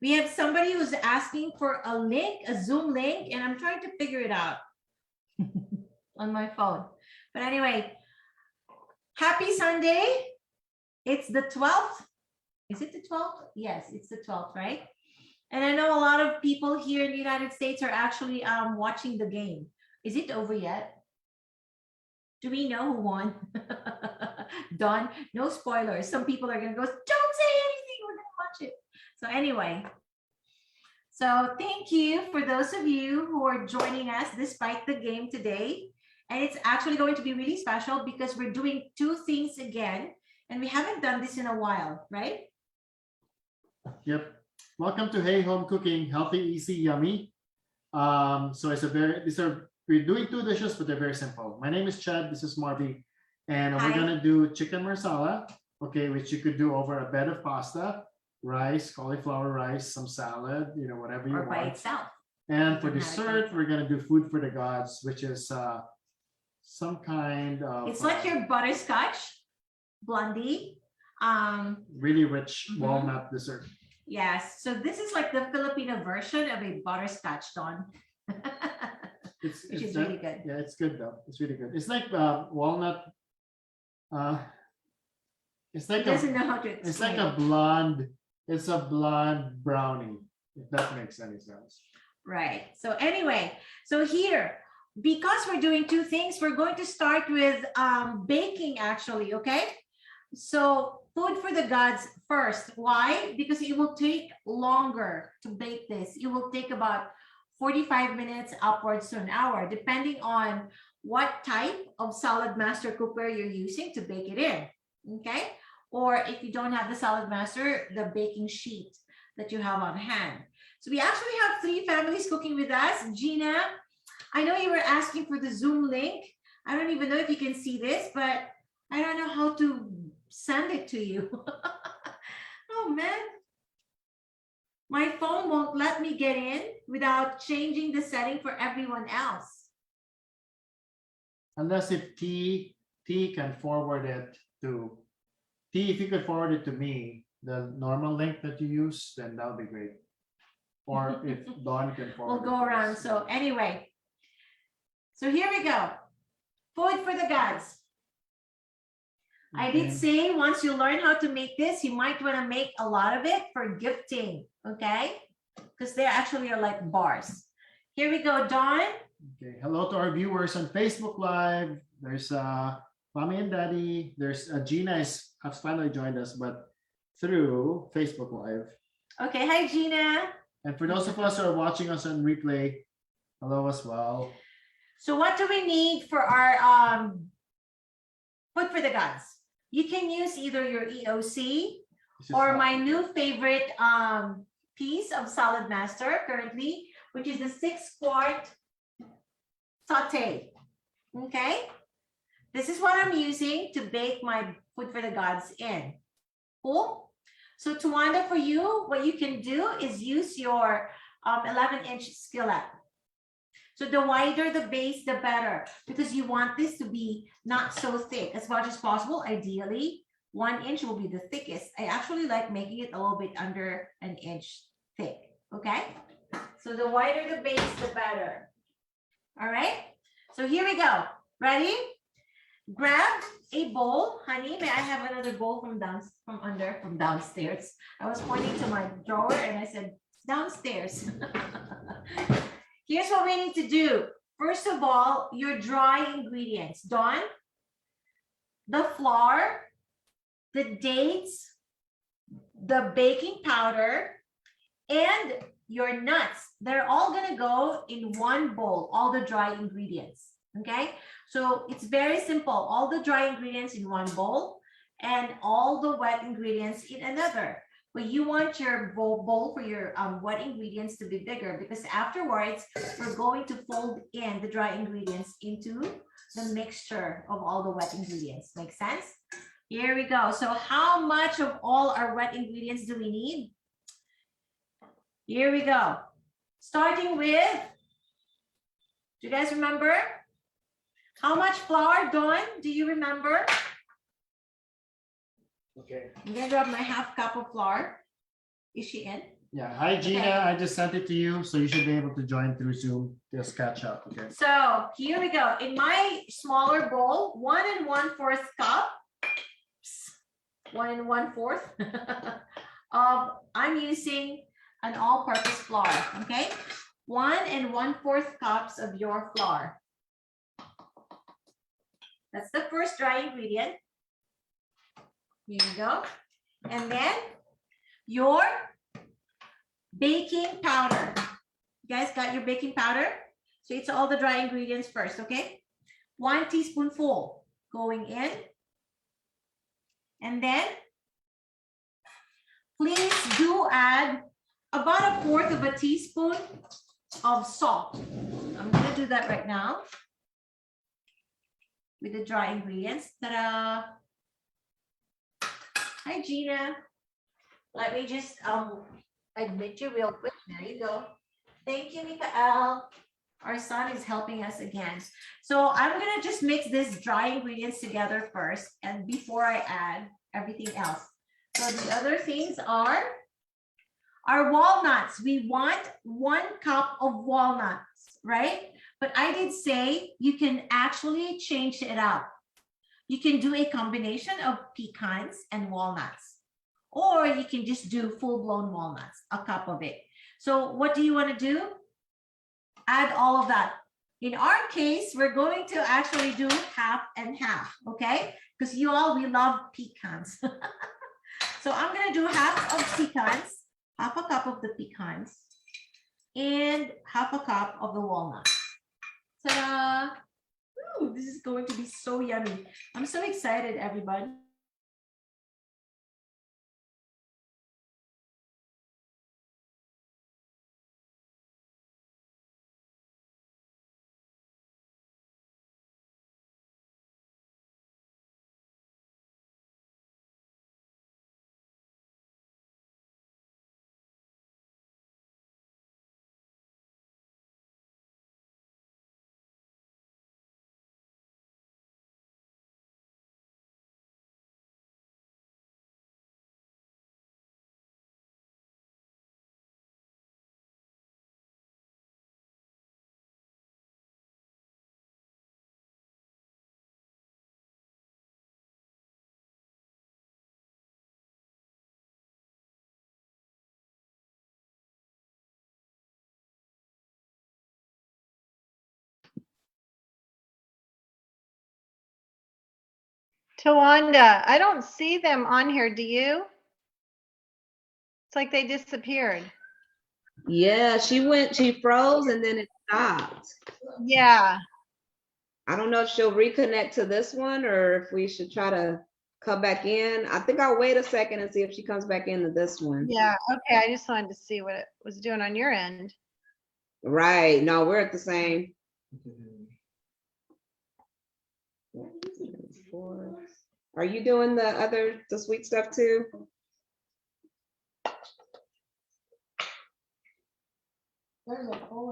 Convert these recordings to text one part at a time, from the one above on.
We have somebody who's asking for a link, a Zoom link, and I'm trying to figure it out on my phone. But anyway, happy Sunday. It's the 12th. Is it the 12th? Yes, it's the 12th, right? And I know a lot of people here in the United States are actually watching the game. Is it over yet? Do we know who won? Dawn, no spoilers. Some people are going to go, don't say anything. We're going to watch it. So anyway, so thank you for those of you who are joining us despite the game today. And it's actually going to be really special because we're doing two things again. And we haven't done this in a while, right? Yep. Welcome to Hey Home Cooking, Healthy, Easy, Yummy. So it's we're doing two dishes, but they're very simple. My name is Chad. This is Marby. And Hi. we're going to do chicken marsala, okay, which you could do over a bed of pasta, rice, cauliflower rice, some salad, whatever you Or by want. itself. And for dessert, we're going to do food for the gods, which is some kind of... It's like your butterscotch, blondie. Really rich walnut dessert. Yes. So this is like the Filipino version of a butterscotch, Dawn. Which is really good. Yeah, it's good though. It's really good. It's like walnut. It's like Doesn't know how to explain. It's like a blonde. It's a blonde brownie. If that makes any sense. Right. So anyway, so here, because we're doing two things, we're going to start with baking actually. Okay. So food for the gods first. Why? Because it will take longer to bake this. It will take about 45 minutes upwards to an hour, depending on what type of Salad Master cookware you're using to bake it in, okay? Or if you don't have the Salad Master, the baking sheet that you have on hand. So we actually have three families cooking with us. Gina, I know you were asking for the Zoom link. I don't even know if you can see this, but I don't know how to send it to you. Oh man. My phone won't let me get in without changing the setting for everyone else. Unless if T can forward it to T, if you could forward it to me, the normal link that you use, then that would be great. Or if Dawn can forward. We'll go around. So anyway, so here we go. Food for the gods. I did say once you learn how to make this, you might want to make a lot of it for gifting, okay? Because they actually are like bars. Here we go, Dawn. Okay, hello to our viewers on Facebook Live. There's Mommy and Daddy. There's Gina has finally joined us, but through Facebook Live. Okay, hi Gina. And for those of us who are watching us on replay, hello as well. So what do we need for our food for the gods? You can use either your EOC or my new favorite piece of Salad Master currently, which is the 6-quart saute. Okay, this is what I'm using to bake my food for the gods in. Cool. So Tawanda, for you, what you can do is use your 11-inch skillet. So the wider the base, the better, because you want this to be not so thick as much as possible. Ideally, 1 inch will be the thickest. I actually like making it a little bit under an inch thick. Okay. So the wider the base, the better. All right. So here we go. Ready? Grab a bowl, honey. May I have another bowl from downstairs? I was pointing to my drawer and I said downstairs. Here's what we need to do. First of all, your dry ingredients. Dawn, the flour, the dates, the baking powder, and your nuts. They're all going to go in one bowl, all the dry ingredients. Okay? So it's very simple. All the dry ingredients in one bowl and all the wet ingredients in another. But you want your bowl for your wet ingredients to be bigger because afterwards, we're going to fold in the dry ingredients into the mixture of all the wet ingredients. Make sense? Here we go. So how much of all our wet ingredients do we need? Here we go. Starting with, do you guys remember? How much flour, Dawn? Do you remember? Okay. I'm gonna grab my half cup of flour. Is she in? Yeah. Hi, Gina. Okay. I just sent it to you, so you should be able to join through Zoom. Just catch up. Okay. So here we go. In my smaller bowl, 1 1/4 cup, 1 1/4 of, I'm using an all-purpose flour. Okay, 1 1/4 cups of your flour. That's the first dry ingredient. Here you go. And then your baking powder. You guys got your baking powder? So it's all the dry ingredients first, okay? 1 teaspoonful going in. And then please do add about 1/4 of a teaspoon of salt. I'm gonna do that right now with the dry ingredients. Ta-da! Hi, Gina. Let me just admit you real quick. There you go. Thank you, Mikael. Our son is helping us again. So I'm gonna just mix this dry ingredients together first, and before I add everything else. So the other things are our walnuts. We want 1 cup of walnuts, right? But I did say you can actually change it up. You can do a combination of pecans and walnuts, or you can just do full-blown walnuts, a cup of it. So what do you want to do? Add all of that. In our case, we're going to actually do half and half, okay? Because we love pecans. So I'm going to do half of pecans, half a cup of the pecans, and half a cup of the walnuts. Ta-da! Ooh, this is going to be so yummy. I'm so excited, everybody. Tawanda, I don't see them on here. Do you? It's like they disappeared. Yeah, she froze and then it stopped. Yeah. I don't know if she'll reconnect to this one or if we should try to come back in. I think I'll wait a second and see if she comes back into this one. Yeah. Okay. I just wanted to see what it was doing on your end. Right. No, we're at the same. Are you doing the sweet stuff too?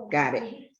Got it.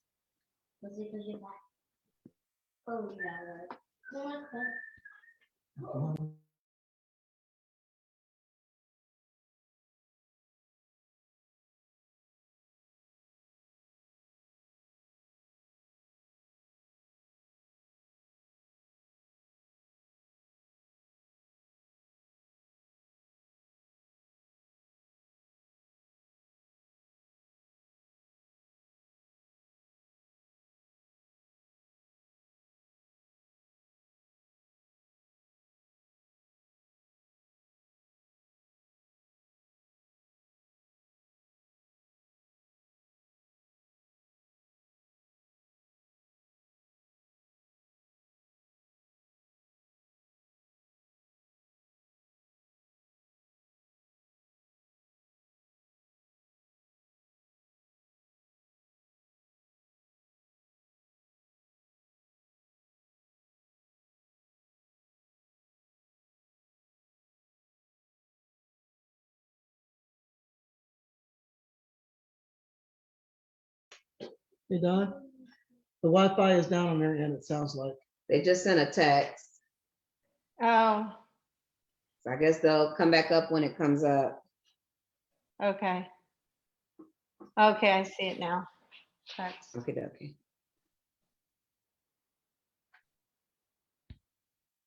Hey Don, the Wi-Fi is down on their end, it sounds like. They just sent a text. Oh, So I guess they'll come back up when it comes up. okay. Okay, I see it now. That's- Okay, okay.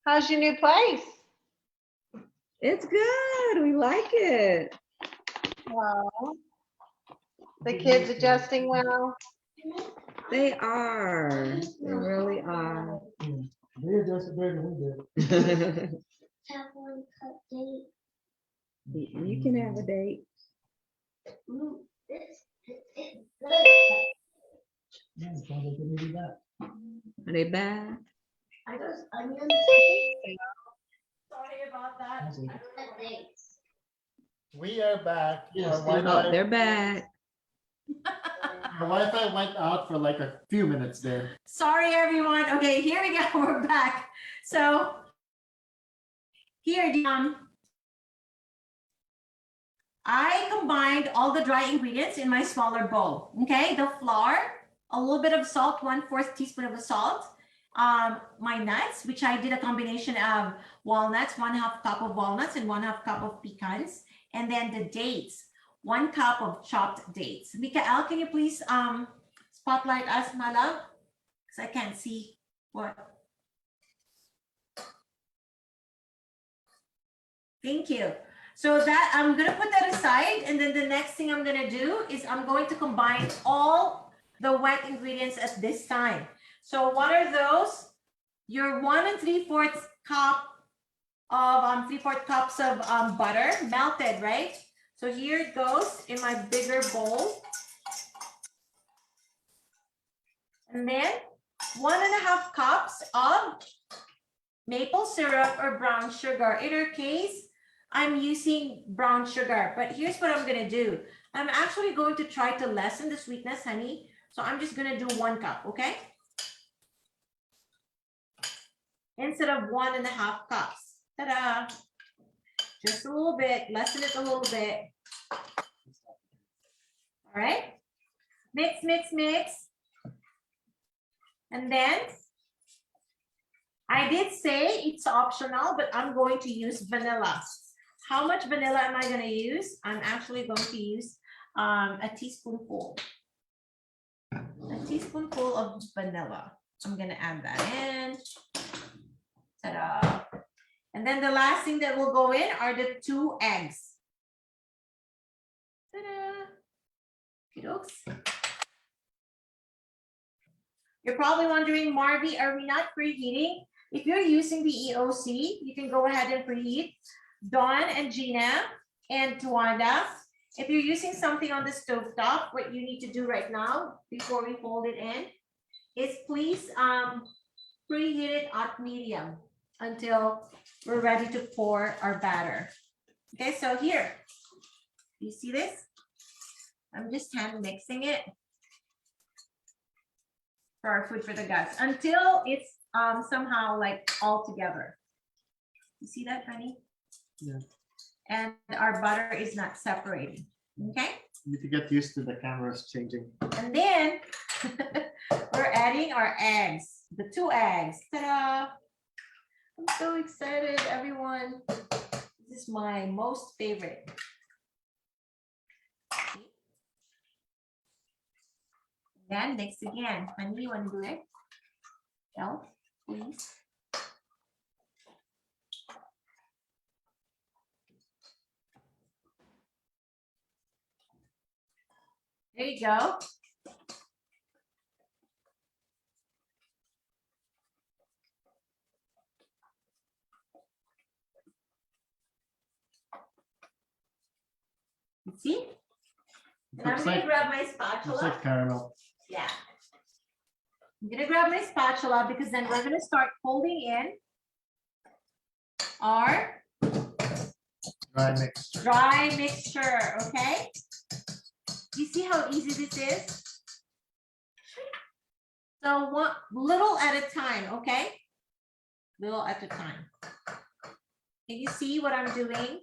How's your new place? It's good. We like it. Wow. The kids adjusting well? They are. They really are. They adjusted better than we did. You can have a date. Yeah, it sounds like they may be back. Are they bad? Sorry about that. That's it. We are back. Yes, Our they're Wi-Fi, Oh, they're bad. our Wi-Fi went out for like a few minutes there. Sorry, everyone. Okay, here we go. We're back. So here, I combined all the dry ingredients in my smaller bowl. Okay, the flour, a little bit of salt, 1/4 teaspoon of the salt. My nuts, which I did a combination of walnuts, 1/2 cup of walnuts and 1/2 cup of pecans, and then the dates, 1 cup of chopped dates. Mikael, can you please spotlight us, my love? Because I can't see what. Thank you. So that I'm gonna put that aside, and then the next thing I'm gonna do is I'm going to combine all the wet ingredients at this time. So what are those? Your 1 3/4 cup of 3/4 cups of butter, melted, right? So here it goes in my bigger bowl. And then 1.5 cups of maple syrup or brown sugar. In our case, I'm using brown sugar, but here's what I'm gonna do. I'm actually going to try to lessen the sweetness, honey. So I'm just gonna do 1 cup, okay? Instead of 1.5 cups. Ta-da! Just a little bit, lessen it a little bit. All right, mix, mix, mix. And then I did say it's optional, but I'm going to use vanilla. How much vanilla am I going to use? I'm actually going to use a teaspoonful. A teaspoonful of vanilla. I'm going to add that in. Ta-da. And then the last thing that will go in are the 2 eggs. Ta-da. Okey-dokes. You're probably wondering, Marby, are we not preheating? If you're using the EOC, you can go ahead and preheat. Dawn and Gina and Tuanda, if you're using something on the stovetop, what you need to do right now before we fold it in is please preheat it at medium until we're ready to pour our batter. Okay, so here, you see this? I'm just hand mixing it for our food for the guts until it's somehow like all together. You see that, honey? Yeah. And our butter is not separating. Okay. You need to get used to the cameras changing. And then we're adding our eggs, the 2 eggs. Ta-da! I'm so excited, everyone. This is my most favorite. Then mix again. Honey, you want to do it? No, please. There you go. You see? And I'm Looks gonna like, grab my looks spatula. like caramel. Yeah. I'm gonna grab my spatula because then we're gonna start folding in our Dry mix. dry mixture, okay? You see how easy this is? So one little at a time, okay? Little at a time. Can you see what I'm doing?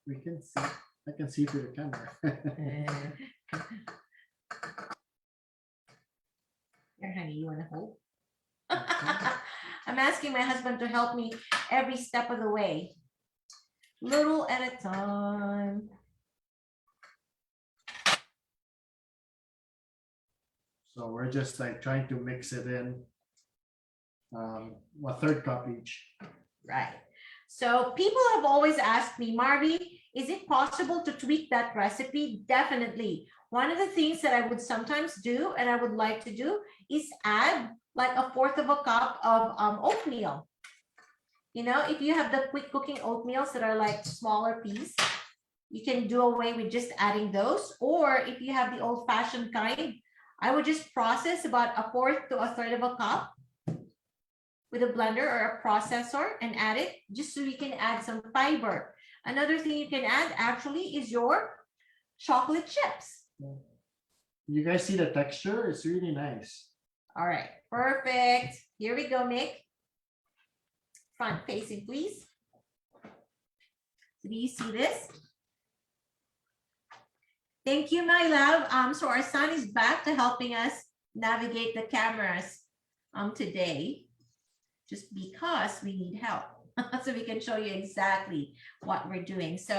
We can see. I can see through the camera. Here, honey, you want to hold? I'm asking my husband to help me every step of the way. Little at a time. So we're just like trying to mix it in. 1/3 cup each. Right. So people have always asked me, Marby, is it possible to tweak that recipe? Definitely. One of the things that I would sometimes do and I would like to do is add like 1/4 cup of oatmeal. You know, if you have the quick cooking oatmeals that are like smaller piece, you can do away with just adding those. Or if you have the old fashioned kind, I would just process about 1/4 to 1/3 cup with a blender or a processor and add it just so you can add some fiber. Another thing you can add actually is your chocolate chips. You guys see the texture? It's really nice. All right, perfect. Here we go, Mick. Front facing, please. Do you see this? Thank you, my love. So our son is back to helping us navigate the cameras today, just because we need help. So we can show you exactly what we're doing. So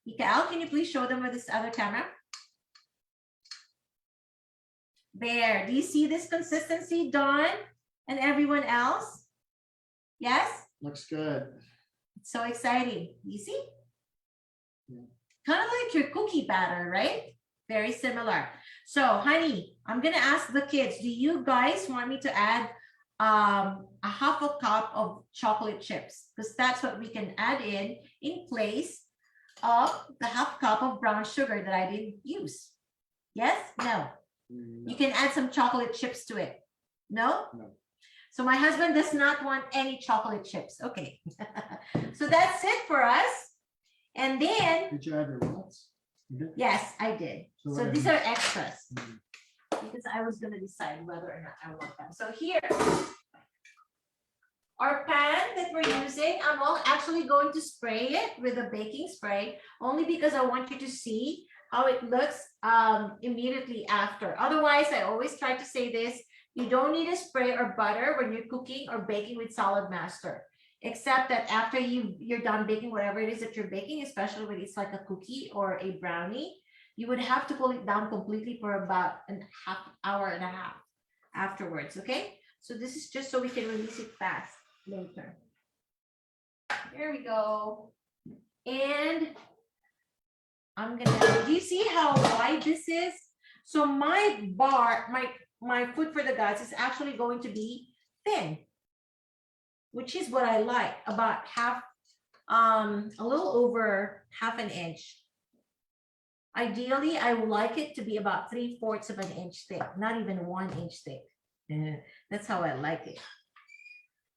Mikael, can you please show them with this other camera? There, do you see this consistency, Dawn and everyone else? Yes? Looks good. It's so exciting. You see? Yeah. Kind of like your cookie batter, right? Very similar. So, honey, I'm gonna ask the kids, do you guys want me to add 1/2 cup of chocolate chips? Because that's what we can add in place of the 1/2 cup of brown sugar that I didn't use. Yes? No. No. You can add some chocolate chips to it. No? No. So my husband does not want any chocolate chips. Okay. So that's it for us. And then, Did you add your nuts? You did? yes, I did. So So what these are are extras Mhm. because I was going to decide whether or not I want them. So here, our pan that we're using, I'm actually going to spray it with a baking spray only because I want you to see how it looks immediately after. Otherwise, I always try to say this, you don't need a spray or butter when you're cooking or baking with Solid Master, except that after you're done baking whatever it is that you're baking, especially when it's like a cookie or a brownie, you would have to cool it down completely for about an hour and a half afterwards, okay? So this is just so we can release it fast later. There we go. And I'm gonna, do you see how wide this is? So my bar, my food for the gods is actually going to be thin, which is what I like, about half, a little over 1/2 inch. Ideally, I would like it to be about 3/4 of an inch thick, not even 1 inch thick. That's how I like it.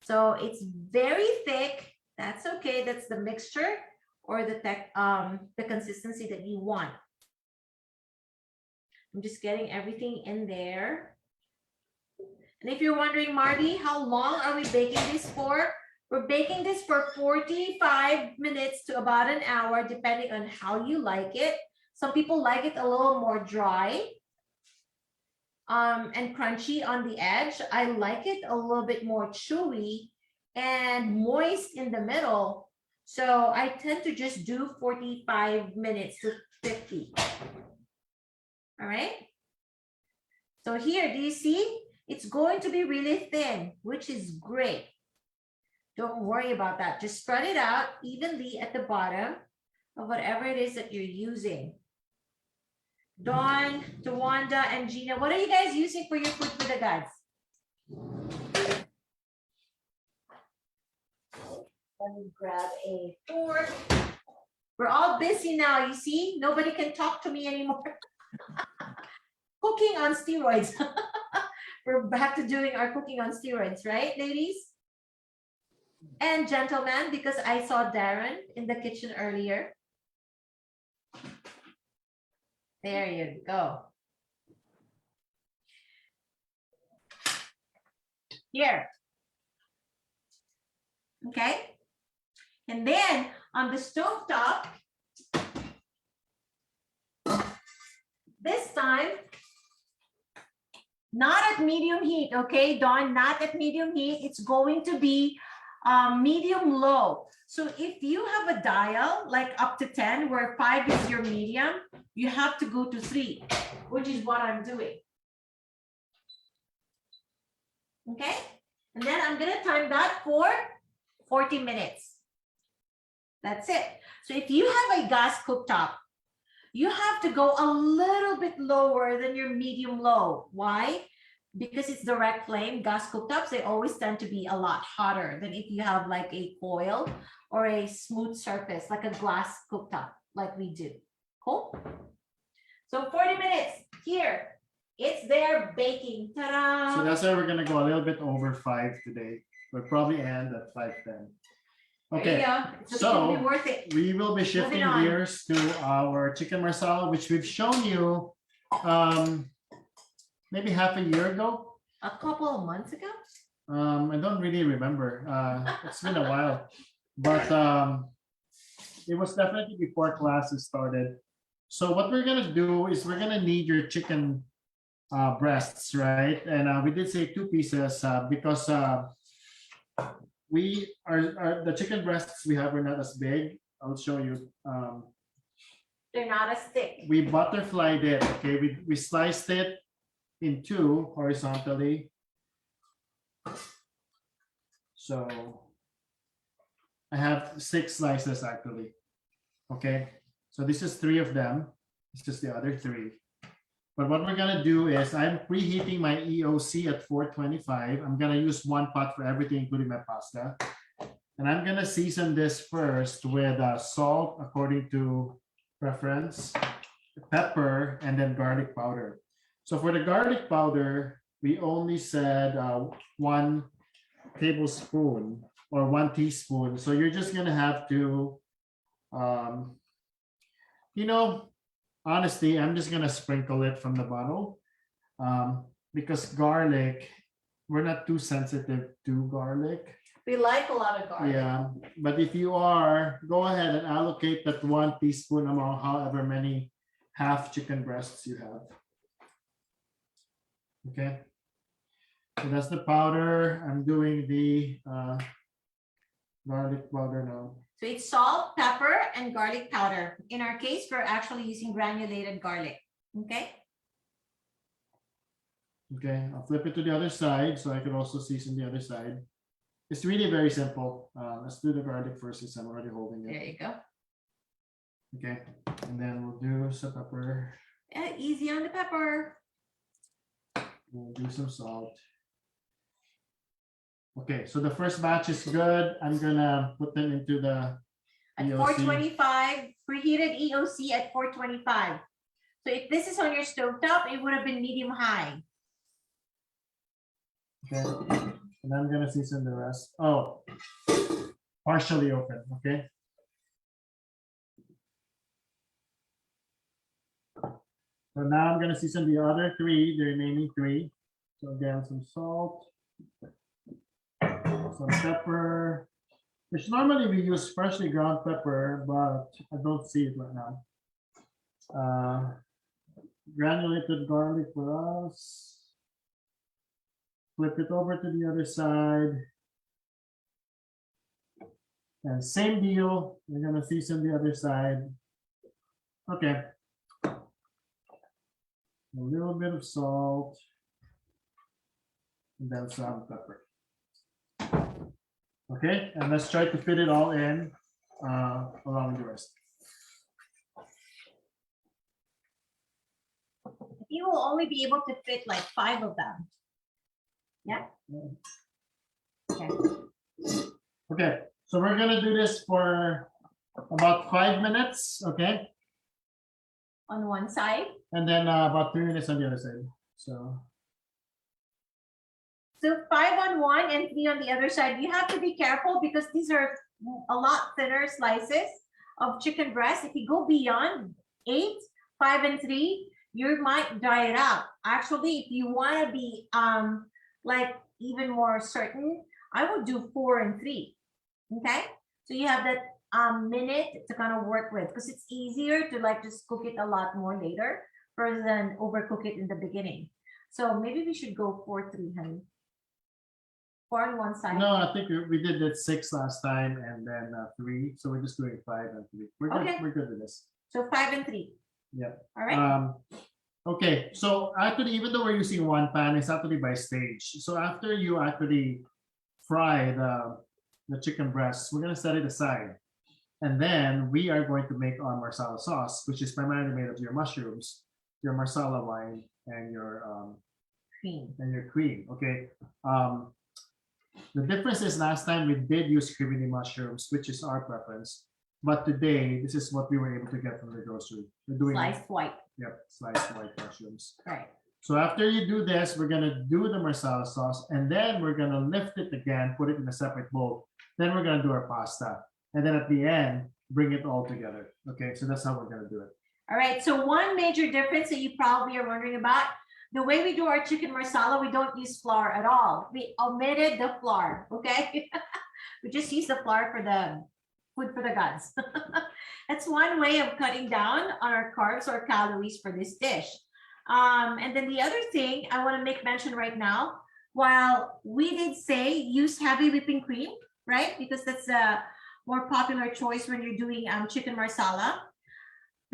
So it's very thick. That's okay. That's the mixture or the consistency that you want. I'm just getting everything in there. And if you're wondering, Marty, how long are we baking this for? We're baking this for 45 minutes to about an hour, depending on how you like it. Some people like it a little more dry and crunchy on the edge. I like it a little bit more chewy and moist in the middle. So I tend to just do 45 minutes to 50. All right. So here, do you see? It's going to be really thin, which is great. Don't worry about that. Just spread it out evenly at the bottom of whatever it is that you're using. Dawn, Tawanda, and Gina, what are you guys using for your food for the gods? Let me grab a fork. We're all busy now, you see? Nobody can talk to me anymore. Cooking on steroids. We're back to doing our cooking on steroids, right, ladies? And gentlemen, because I saw Darren in the kitchen earlier. There you go. Here. Okay. And then on the stove top, this time, not at medium heat, okay, Dawn, not at medium heat. It's going to be medium low. So if you have a dial like up to 10, where 5 is your medium, you have to go to 3, which is what I'm doing. Okay, and then I'm gonna time that for 40 minutes. That's it. So if you have a gas cooktop, you have to go a little bit lower than your medium low. Why? Because it's direct flame. Gas cooktops, they always tend to be a lot hotter than if you have like a coil or a smooth surface, like a glass cooktop, like we do. Cool? So 40 minutes here. It's there baking. Ta-da! So that's why we're gonna go a little bit over 5 today. We'll probably end at 5:10. There Okay, you go. It's so gonna be worth it. we will be shifting on. gears to our chicken marsala, which we've shown you maybe half a year ago. A couple of months ago. I don't really remember. It's been a while, but it was definitely before classes started. So what we're gonna do is we're gonna need your chicken breasts, right? And we did say 2 pieces because we are the chicken breasts we have are not as big. I'll show you. They're not as thick. We butterflied it. Okay, we sliced it in 2 horizontally. So I have 6 slices actually. Okay, so this is 3 of them. This is the other 3. But what we're gonna do is I'm preheating my EOC at 425. I'm gonna use 1 pot for everything, including my pasta. And I'm gonna season this first with salt according to preference, pepper, and then garlic powder. So for the garlic powder, we only said 1 tablespoon or 1 teaspoon. So you're just gonna have to, honestly, I'm just gonna sprinkle it from the bottle because garlic, we're not too sensitive to garlic. We like a lot of garlic. Yeah, but if you are, go ahead and allocate that 1 teaspoon among however many half chicken breasts you have. Okay, so that's the powder. I'm doing the garlic powder now. So it's salt, pepper, and garlic powder. In our case, we're actually using granulated garlic. Okay. Okay, I'll flip it to the other side so I can also season the other side. It's really very simple. Let's do the garlic first since I'm already holding There it. you go. Okay, and then we'll do some pepper. Yeah, easy on the pepper. We'll do some salt. Okay, so the first batch is good. I'm gonna put them into the At EOC. 425, preheated EOC at 425. So if this is on your stovetop, it would have been medium high. Okay, and I'm gonna season the rest. Oh, partially open, okay? So now I'm gonna season the other 3, the remaining 3. So again, some salt, some pepper, which normally we use freshly ground pepper, but I don't see it right now. Granulated garlic for us. Flip it over to the other side. And same deal, we're gonna season the other side. Okay. A little bit of salt. And then some pepper. Okay, and let's try to fit it all in along with the rest. You will only be able to fit like 5 of them. Yeah. Okay. Okay, so we're gonna do this for about 5 minutes, okay? On one side. And then about 3 minutes on the other side. So So 5 on one and 3 on the other side. You have to be careful because these are a lot thinner slices of chicken breast. If you go beyond 8, 5 and 3, you might dry it out. Actually, if you want to be like even more certain, I would do 4 and 3. Okay, so you have that minute to kind of work with because it's easier to like just cook it a lot more later rather than overcook it in the beginning. So maybe we should go 4, 3, honey. 4 on one side. no, I think we did that 6 last time and then 3. So we're just doing 5 and 3. We're good. Okay. We're good with this. So 5 and 3. Yeah. All right. Okay, so actually, even though we're using one pan, it's actually by stage. So after you actually fry the chicken breasts, we're gonna set it aside. And then we are going to make our marsala sauce, which is primarily made of your mushrooms, your marsala wine, and your cream. Okay. The difference is last time we did use creamy mushrooms, which is our preference. But today, this is what we were able to get from the grocery. We're doing Sliced white, Yep, sliced white mushrooms. right? So after you do this, we're gonna do the marsala sauce, and then we're gonna lift it again, put it in a separate bowl. Then we're gonna do our pasta, and then at the end, bring it all together. Okay, so that's how we're gonna do it. All right, so one major difference that you probably are wondering about, the way we do our chicken marsala, we don't use flour at all. We omitted the flour, okay? We just use the flour for the food for the gods. That's one way of cutting down on our carbs or calories for this dish. And then the other thing I want to make mention right now, while we did say use heavy whipping cream, right? Because that's a more popular choice when you're doing chicken marsala.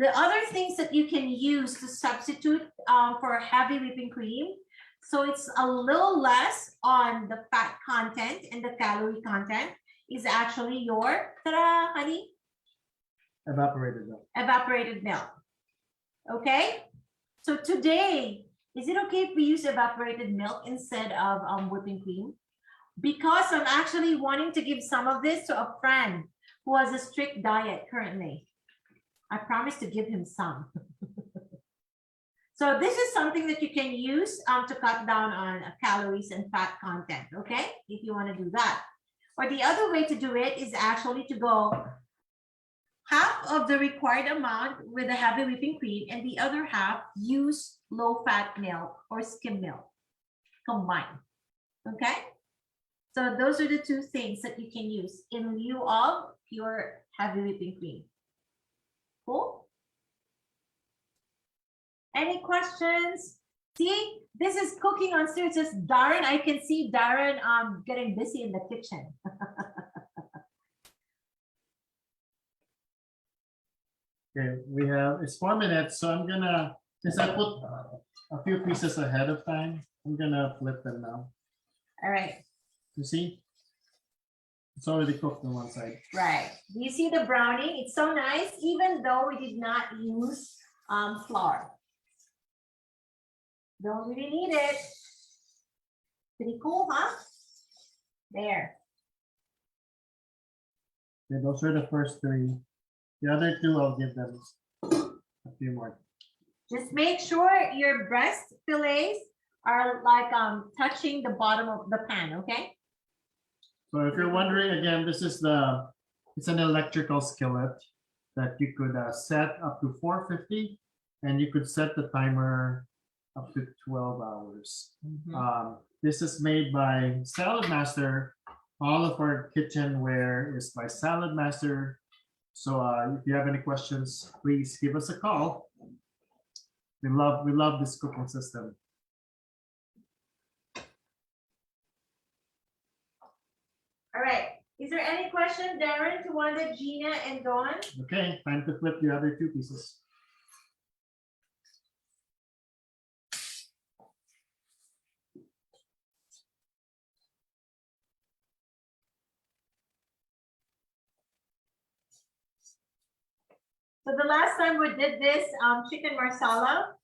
The other things that you can use to substitute for heavy whipping cream, so it's a little less on the fat content and the calorie content, is actually your, ta-da, honey, Evaporated milk. evaporated milk. Okay? So today, is it okay if we use evaporated milk instead of whipping cream? Because I'm actually wanting to give some of this to a friend who has a strict diet currently. I promise to give him some. So this is something that you can use to cut down on calories and fat content, okay? If you want to do that. Or the other way to do it is actually to go half of the required amount with the heavy whipping cream and the other half use low-fat milk or skim milk combined, okay? So those are the two things that you can use in lieu of pure heavy whipping cream. Cool? Any questions? See, this is cooking on steroids. Says Darren, I can see Darren getting busy in the kitchen. Okay, it's 4 minutes, so I'm gonna, since I put a few pieces ahead of time, I'm gonna flip them now. All right, You see? It's already cooked on one side. right. Do you see the browning? It's so nice, even though we did not use flour. Don't really need it. Pretty cool, huh? There. Okay, those are the first 3. The other 2, I'll give them a few more. Just make sure your breast fillets are like touching the bottom of the pan, okay? So if you're wondering, again, this is it's an electrical skillet that you could set up to 450, and you could set the timer up to 12 hours. This is made by Salad Master. All of our kitchenware is by Salad Master. So if you have any questions, please give us a call. We love this cooking system. All right. Is there any question, Darren, to Wanda, Gina, and Dawn? Okay, time to flip the other 2 pieces. So the last time we did this chicken marsala,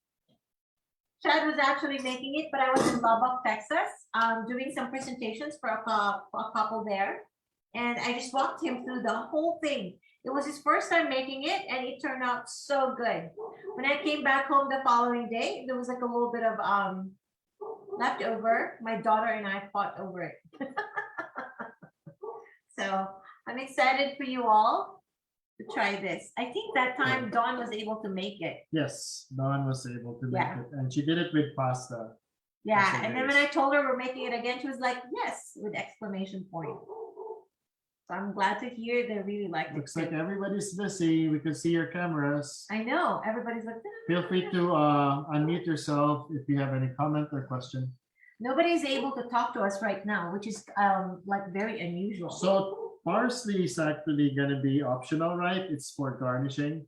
Chad was actually making it, but I was in Lubbock, Texas, doing some presentations for a couple there. And I just walked him through the whole thing. It was his first time making it, and it turned out so good. When I came back home the following day, there was like a little bit of leftover. My daughter and I fought over it. So I'm excited for you all to try this. I think that time Dawn was able to make it. Yes, Dawn was able to make Yeah. it, and she did it with pasta. Yeah, That's and then when I told her we're making it again, she was like, yes, with exclamation point. So I'm glad to hear they really liked it. Looks like everybody's busy. We can see your cameras. I know, everybody's like, Feel free to unmute yourself if you have any comment or question. nobody's able to talk to us right now, which is like very unusual. So parsley is actually gonna be optional, right? It's for garnishing.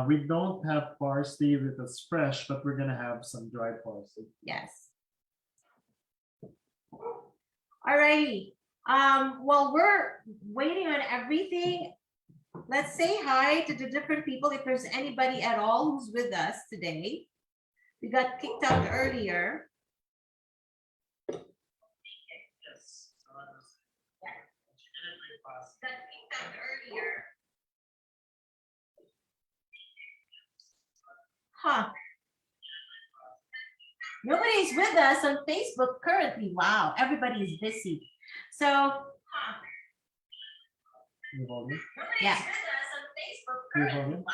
We don't have parsley that's fresh, but we're gonna have some dry parsley. Yes. Alrighty. While we're waiting on everything, let's say hi to the different people. If there's anybody at all who's with us today, we got kicked out earlier. Got kicked out earlier. Huh. Nobody's with us on Facebook currently. Wow, everybody's busy. So, You hold it? yeah. You hold it?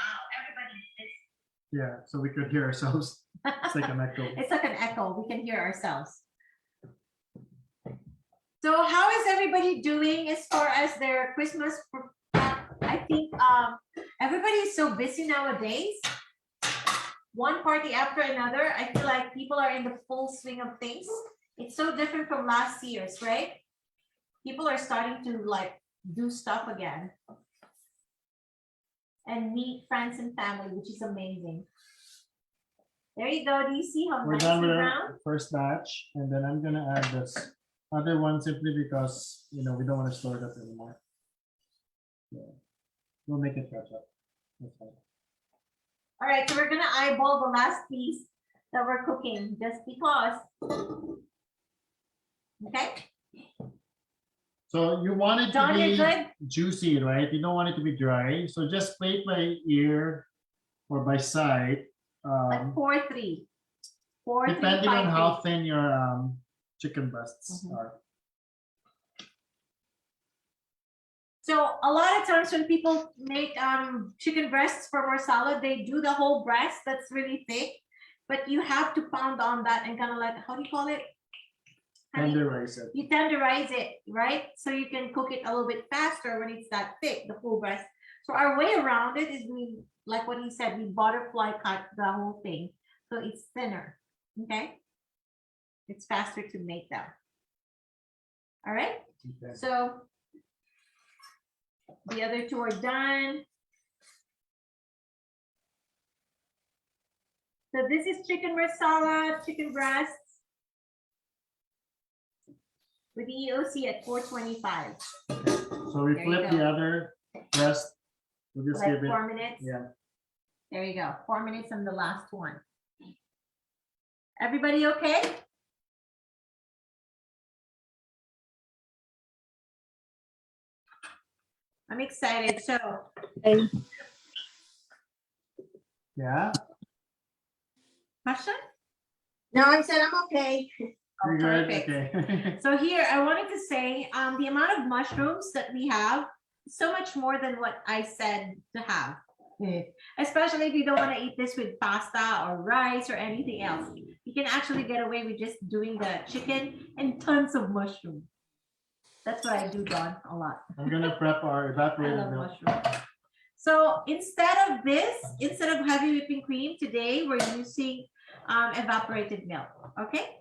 Yeah, so we could hear ourselves. It's like an echo. It's like an echo. We can hear ourselves. So how is everybody doing as far as their Christmas? I think everybody is so busy nowadays. One party after another. I feel like people are in the full swing of things. It's so different from last year's, right? People are starting to like do stuff again and meet friends and family, which is amazing. There you go. Do you see how We're nice done with and our brown? first batch, and then I'm gonna add this other one simply because we don't want to store that anymore. Yeah. We'll make it catch up. That's fine. All right, so we're gonna eyeball the last piece that we're cooking just because. Okay, So you want it John, to you're be good? juicy, right? You don't want it to be dry. So just plate by ear or by side, Like 4-3. 4-3, depending on 5-3. how thin your chicken breasts Mhm. are. So a lot of times when people make chicken breasts for marsala, they do the whole breast that's really thick, but you have to pound on that and kind of like, how do you call it? Honey? Tenderize it. You tenderize it, right? So you can cook it a little bit faster when it's that thick, the full breast. So our way around it is we, like what he said, we butterfly cut the whole thing. So it's thinner, okay? It's faster to make them. All right, Okay. so the other two are done. So this is chicken marsala, chicken breasts with the EOC at 425. So we There you flip go. the other breast. We'll just Like give it. 4 minutes. Yeah. There you go. 4 minutes on the last one. Everybody okay? I'm excited. So Yeah. question? No, I said I'm okay. You're Oh, good. perfect. Okay. So here, I wanted to say, the amount of mushrooms that we have, so much more than what I said to have. Especially if you don't want to eat this with pasta or rice or anything else. You can actually get away with just doing the chicken and tons of mushroom. That's what I do, Don, a lot. I'm gonna prep our I evaporated love milk. mushroom. So instead of this, instead of heavy whipping cream, today we're using evaporated milk, okay?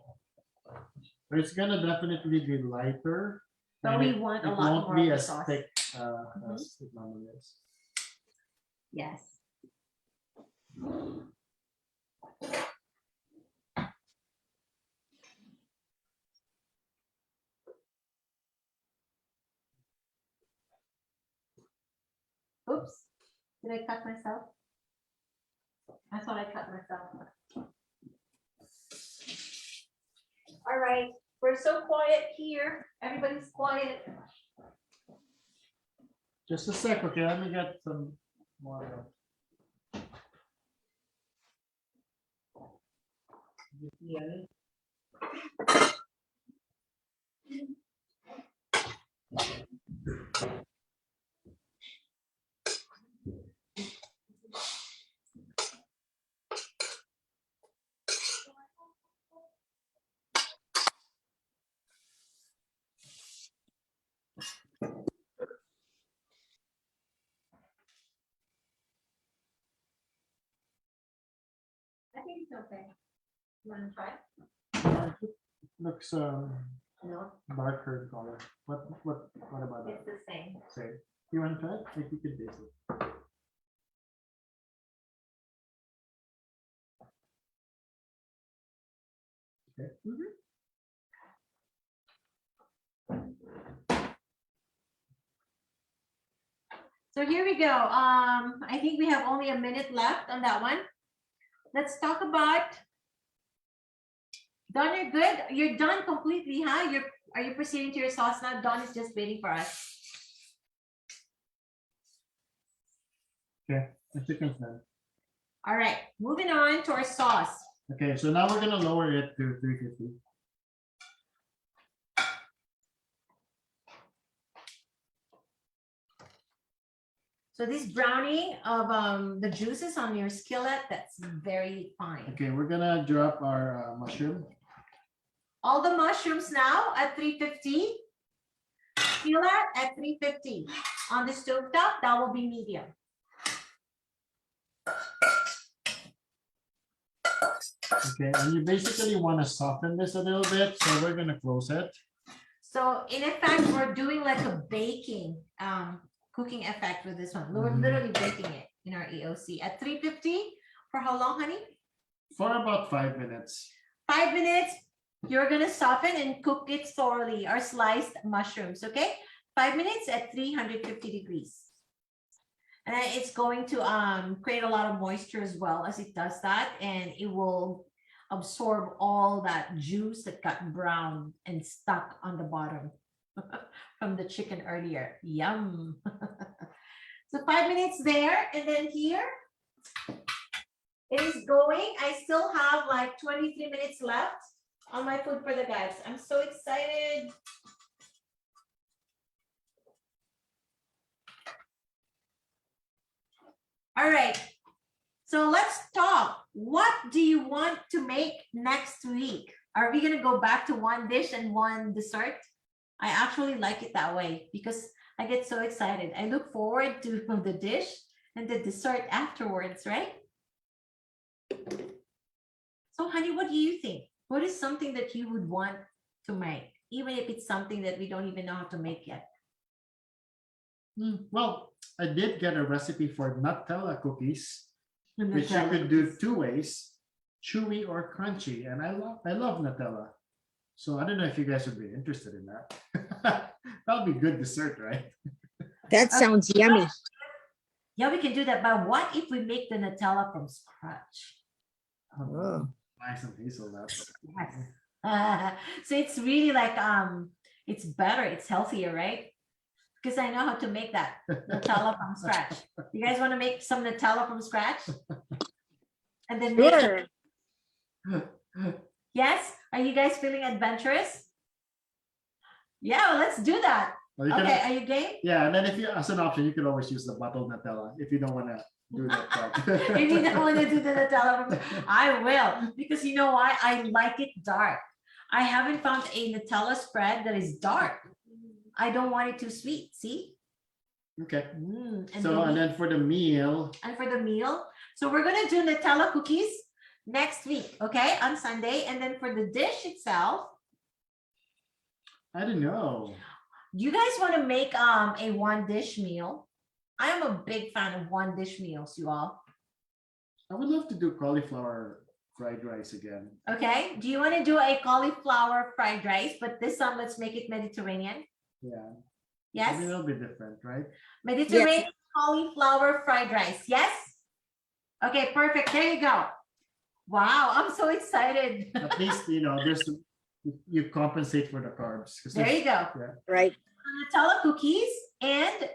It's gonna definitely be lighter. But and we it- want a it lot won't more be of the as sauce. thick Mhm. as it normally is. Yes. Oops, did I cut myself? I thought I cut myself. All right, we're so quiet here. Everybody's quiet. Just a sec, okay? Let me get some more. I think it's okay. You want to try? Looks No, darker in color. What about that? it's the same. Say, you want to try it? Like you could taste it. Okay. So here we go. I think we have only a minute left on that one. Let's talk about. Don, you're good. You're done completely, huh? Are you proceeding to your sauce now? Don is just waiting for us. Okay, the chicken's done. All right, moving on to our sauce. Okay, so now we're gonna lower it to 350. So this browning of the juices on your skillet, that's very fine. Okay, we're gonna drop our mushroom. All the mushrooms now at 350. Skillet at 350. On the stove top, that will be medium. Okay, and you basically want to soften this a little bit, so we're gonna close it. So in effect, we're doing like a baking cooking effect with this one. We're literally baking it in our EOC at 350 for how long, honey? For about 5 minutes. 5 minutes. You're gonna soften and cook it thoroughly, our sliced mushrooms, okay? 5 minutes at 350 degrees. And then it's going to create a lot of moisture as well as it does that, and it will absorb all that juice that got brown and stuck on the bottom from the chicken earlier. Yum. So 5 minutes there, and then here it is going. I still have like 23 minutes left on my food for the guys. I'm so excited. All right. So let's talk. What do you want to make next week? Are we going to go back to one dish and one dessert? I actually like it that way because I get so excited. I look forward to the dish and the dessert afterwards, right? So honey, what do you think? What is something that you would want to make, even if it's something that we don't even know how to make yet? Well, I did get a recipe for Nutella cookies, which you Nutella could do cookies. 2 ways, chewy or crunchy. And I love Nutella. So I don't know if you guys would be interested in that. That'll be good dessert, right? That sounds yummy. Yeah, we can do that. But what if we make the Nutella from scratch? Oh. Buy some hazelnuts. Yes. So it's really like it's better, it's healthier, right? Because I know how to make that Nutella from scratch. You guys want to make some Nutella from scratch? And then make it. Sure. Yes? Are you guys feeling adventurous? Yeah, well, let's do that. Well, you can- Okay, are you game? Yeah, and then if you, as an option, you can always use the bottled Nutella if you don't want to do that part. If you don't want to do the Nutella from I will, because you know why? I like it dark. I haven't found a Nutella spread that is dark. I don't want it too sweet. See? Okay. And So, and then for the meal, and for the meal, so we're gonna do Nutella cookies next week, okay, on Sunday. And then for the dish itself, I don't know. you guys want to make a one dish meal? I am a big fan of one dish meals, you all. I would love to do cauliflower fried rice again. Okay. Do you want to do a cauliflower fried rice? But this time, let's make it Mediterranean. Yeah. Yes. Maybe it'll be different, right? Mediterranean cauliflower fried rice. Yes. Okay. Perfect. There you go. Wow. I'm so excited. At least, there's you compensate for the carbs. 'Cause There you go. Yeah. Right. Nutella cookies and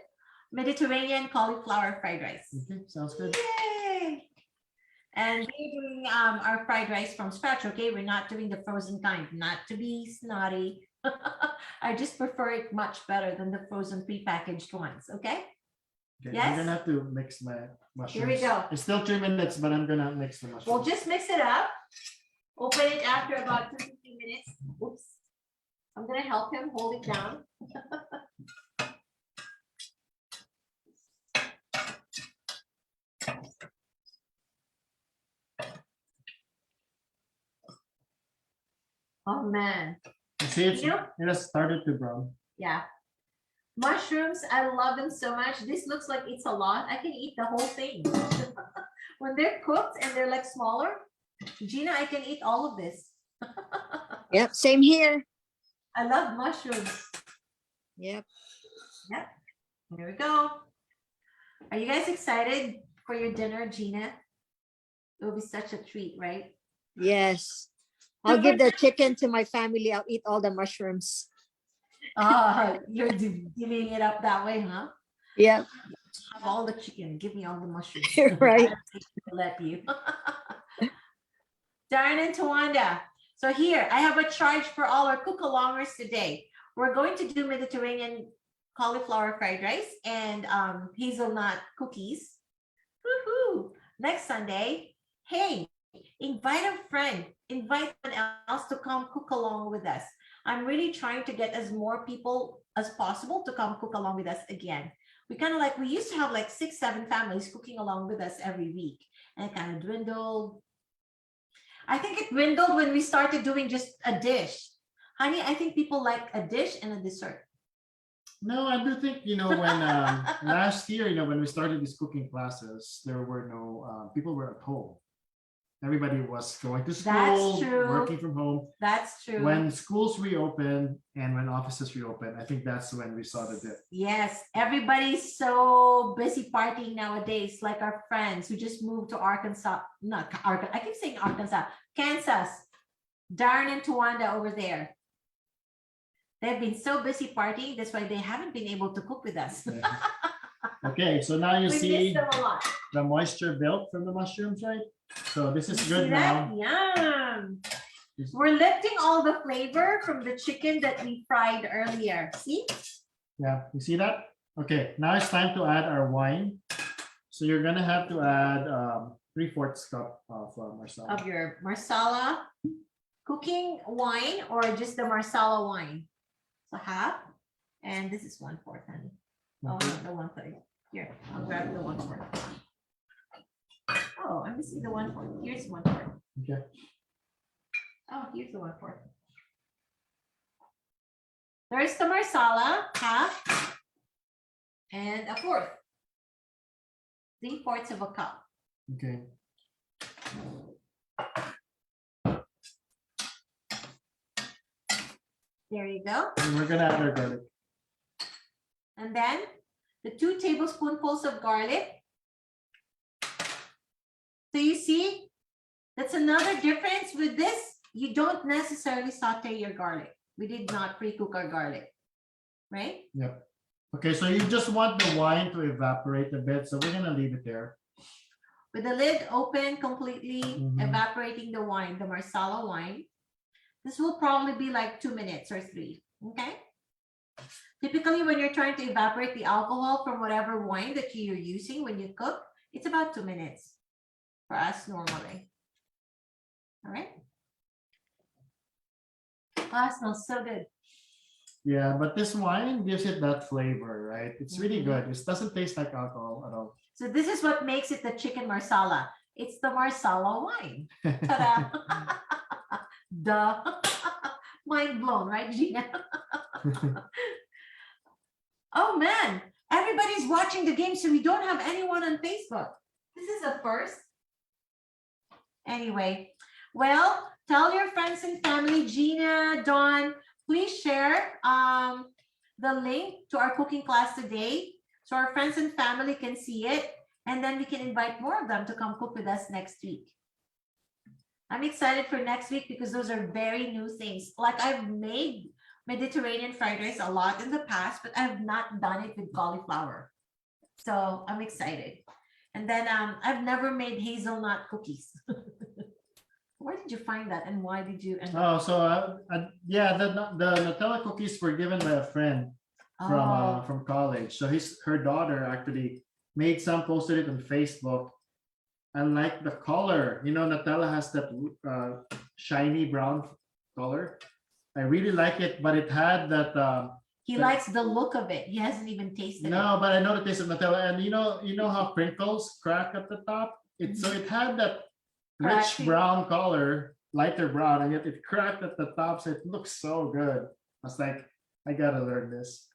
Mediterranean cauliflower fried rice. Okay, sounds good. Yay! And we're doing our fried rice from scratch, okay? We're not doing the frozen kind, not to be snotty. I just prefer it much better than the frozen prepackaged ones, okay? Okay, Yes? I'm gonna have to mix my mushrooms. Here we go. It's still 3 minutes, but I'm gonna mix the mushrooms. We'll just mix it up. Open it after about 2 to 3 minutes. Oops. I'm gonna help him hold it down. Oh man. You see, it You? has started to brown. Yeah. Mushrooms, I love them so much. This looks like it's a lot. I can eat the whole thing. When they're cooked and they're like smaller, Gina, I can eat all of this. Yep, same here. I love mushrooms. Yep. Yep. Here we go. Are you guys excited for your dinner, Gina? It will be such a treat, right? Yes. I'll give the chicken to my family. I'll eat all the mushrooms. You're divvying it up that way, huh? Yep. Have all the chicken. Give me all the mushrooms. Right. I don't think I'll let you. Darren and Tawanda. So here, I have a charge for all our cook-alongers today. We're going to do Mediterranean cauliflower fried rice and hazelnut cookies. Woohoo! Next Sunday, hey, invite a friend, invite someone else to come cook along with us. I'm really trying to get as more people as possible to come cook along with us again. We kind of like, we used to have like 6, 7 families cooking along with us every week, and it kind of dwindled. I think it dwindled when we started doing just a dish. Honey, I think people like a dish and a dessert. No, I do think, when last year, when we started these cooking classes, there were no, people were at home. Everybody was going to school, true. working from home. That's true. When schools reopened and when offices reopened, I think that's when we saw the dip. Yes, everybody's so busy partying nowadays, like our friends who just moved to Arkansas. Not Arkansas, I keep saying Arkansas, Kansas. Darren and Tawanda over there. They've been so busy partying, that's why they haven't been able to cook with us. Yeah. Okay, so now you We see miss them a lot. the moisture built from the mushrooms, right? So this is You good see now. that? Yum. We're lifting all the flavor from the chicken that we fried earlier. See? Yeah, you see that? Okay, now it's time to add our wine. So you're gonna have to add 3/4 cup of Marsala. Of your Marsala cooking wine or just the Marsala wine. So half, and this is 1/4, honey. Oh, Okay. no, the 1/3. Here, I'll grab the 1/4. Oh, I'm missing the 1/4. Here's 1/4. Okay. Oh, here's the 1/4. There's the Marsala, half, and 1/4. 3/4 of a cup. Okay. There you go. And we're gonna add our garlic. And then the 2 tablespoonfuls of garlic. So you see, that's another difference with this. You don't necessarily saute your garlic. We did not pre-cook our garlic, right? Yep. Okay, so you just want the wine to evaporate a bit, so we're gonna leave it there. With the lid open completely, Mhm. evaporating the wine, the Marsala wine. This will probably be like 2 minutes or 3, okay? Typically, when you're trying to evaporate the alcohol from whatever wine that you're using when you cook, it's about 2 minutes for us normally. All right? Oh, it smells so good. Yeah, but this wine gives it that flavor, right? It's really Mhm. good. It doesn't taste like alcohol at all. So this is what makes it the chicken Marsala. It's the Marsala wine. Ta-da! Duh. Mind blown, right, Gina? Oh man, everybody's watching the game, so we don't have anyone on Facebook. This is a first. Anyway, well, tell your friends and family, Gina, Dawn, please share the link to our cooking class today so our friends and family can see it, and then we can invite more of them to come cook with us next week. I'm excited for next week because those are very new things. Like I've made Mediterranean fried rice a lot in the past, but I've not done it with cauliflower. So I'm excited. And then I've never made hazelnut cookies. Where did you find that and why did you? Oh, so yeah, the Nutella cookies were given by a friend from college. So her daughter actually made some, posted it on Facebook. I like the color. Nutella has that shiny brown color. I really like it, but it had that. He likes the look of it. He hasn't even tasted it. No, but I know the taste of Nutella, and you know how crinkles crack at the top. So it had that rich Cracking. brown color, lighter brown, and yet it cracked at the top, so it looks so good. I was like, I gotta learn this.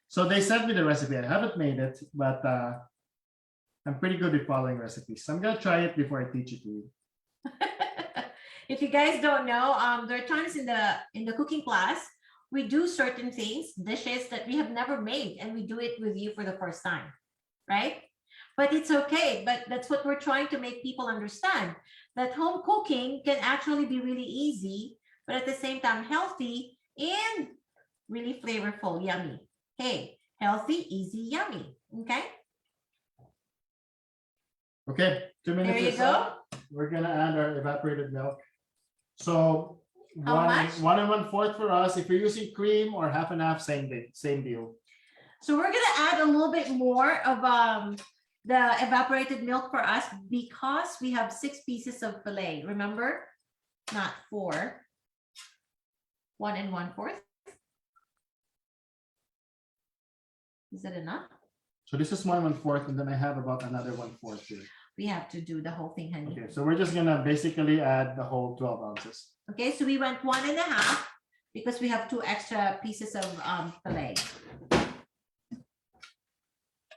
So they sent me the recipe. I haven't made it, but I'm pretty good with following recipes. So I'm gonna try it before I teach it to you. If you guys don't know, there are times in the cooking class we do certain things, dishes that we have never made, and we do it with you for the first time, right? But it's okay. But that's what we're trying to make people understand, that home cooking can actually be really easy, but at the same time healthy and really flavorful, yummy. Hey, healthy, easy, yummy. Okay, Okay, 2 minutes. there you is go. up. We're gonna add our evaporated milk. So How one, much? 1 1/4 for us. If you're using cream or half and half, same deal. So we're gonna add a little bit more of the evaporated milk for us because we have 6 pieces of fillet. Remember, not 4. 1 1/4. Is that enough? So this is 1 1/4, and then I have about another 1/4 here. We have to do the whole thing, honey. Okay, so we're just gonna basically add the whole 12 ounces. Okay, so we went 1 1/2 because we have 2 extra pieces of fillet.